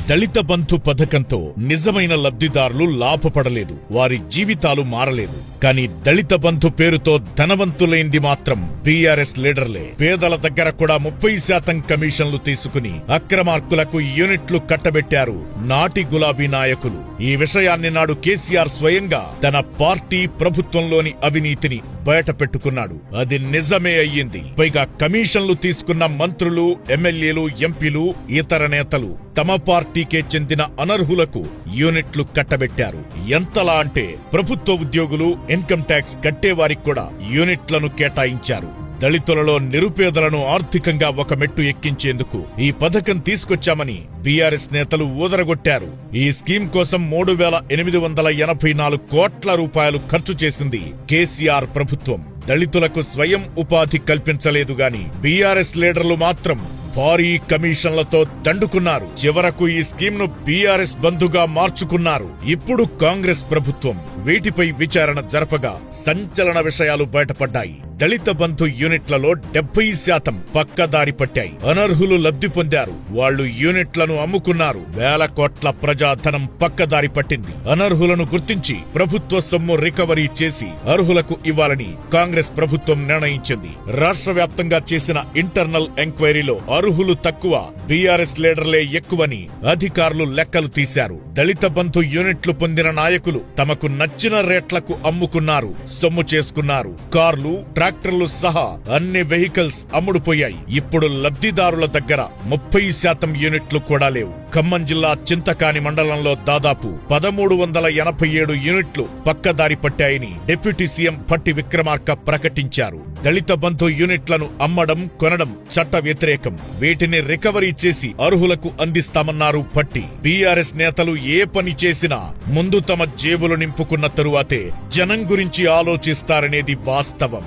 దళిత బంధు పథకంతో నిజమైన లబ్ధిదారులు లాభపడలేదు, వారి జీవితాలు మారలేదు. కానీ దళిత బంధు పేరుతో ధనవంతులైంది మాత్రం బీఆర్ఎస్ లీడర్లే. పేదల దగ్గర కూడా 30% కమిషన్లు తీసుకుని అక్రమార్కులకు యూనిట్లు కట్టబెట్టారు నాటి గులాబీ నాయకులు. ఈ విషయాన్ని నాడు కేసీఆర్ స్వయంగా తన పార్టీ ప్రభుత్వంలోని అవినీతిని బయట పెట్టుకున్నాడు. అది నిజమే అయ్యింది. పైగా కమిషన్లు తీసుకున్న మంత్రులు, ఎమ్మెల్యేలు, ఎంపీలు, ఇతర నేతలు తమ పార్టీకే చెందిన అనర్హులకు యూనిట్లు కట్టబెట్టారు. ఎంతలా అంటే ప్రభుత్వ ఉద్యోగులు, ఇన్కమ్ ట్యాక్స్ కట్టేవారికి కూడా యూనిట్లను కేటాయించారు. దళితులలో నిరుపేదలను ఆర్థికంగా ఒక మెట్టు ఎక్కించేందుకు ఈ పథకం తీసుకొచ్చామని బీఆర్ఎస్ నేతలు ఊదరగొట్టారు. ఈ స్కీమ్ కోసం 3,884 కోట్ల రూపాయలు ఖర్చు చేసింది కేసీఆర్ ప్రభుత్వం. దళితులకు స్వయం ఉపాధి కల్పించలేదు గాని బీఆర్ఎస్ లీడర్లు మాత్రం భారీ కమిషన్లతో దండుకున్నారు. చివరకు ఈ స్కీమ్ ను బీఆర్ఎస్ బంధుగా మార్చుకున్నారు. ఇప్పుడు కాంగ్రెస్ ప్రభుత్వం వీటిపై విచారణ జరపగా సంచలన విషయాలు బయటపడ్డాయి. దళిత బంధు యూనిట్లలో 70% పక్కదారి పట్టాయి. అనర్హులు లబ్ధి పొందారు. వాళ్లు యూనిట్లను అమ్ముకున్నారు. వేల కోట్ల ప్రజాధనం పక్కదారి పట్టింది. అనర్హులను గుర్తించి ప్రభుత్వ సొమ్ము రికవరీ చేసి అర్హులకు ఇవ్వాలని కాంగ్రెస్ ప్రభుత్వం నిర్ణయించింది. రాష్ట్ర వ్యాప్తంగా చేసిన ఇంటర్నల్ ఎంక్వైరీలో అర్హులు తక్కువ, బీఆర్ఎస్ లీడర్లే ఎక్కువని అధికారులు లెక్కలు తీశారు. దళిత బంధు యూనిట్లు పొందిన నాయకులు తమకు నచ్చిన రేట్లకు అమ్ముకున్నారు, సొమ్ము చేసుకున్నారు. కార్లు, ట్రాక్టర్లు సహా అన్ని వెహికల్స్ అమ్ముడుపోయాయి. ఇప్పుడు లబ్ధిదారుల దగ్గర 30% యూనిట్లు కూడా లేవు. ఖమ్మం జిల్లా చింతకాని మండలంలో దాదాపు 1387 యూనిట్లు పక్కదారి పట్టాయని డిప్యూటీ సీఎం భట్టి విక్రమార్క ప్రకటించారు. దళిత బంధు యూనిట్లను అమ్మడం, కొనడం చట్ట వ్యతిరేకం. వీటిని రికవరీ చేసి అర్హులకు అందిస్తామన్నారు భట్టి. బీఆర్ఎస్ నేతలు ఏ పని చేసినా ముందు తమ జేబులు నింపుకున్న తరువాతే జనం గురించి ఆలోచిస్తారనేది వాస్తవం.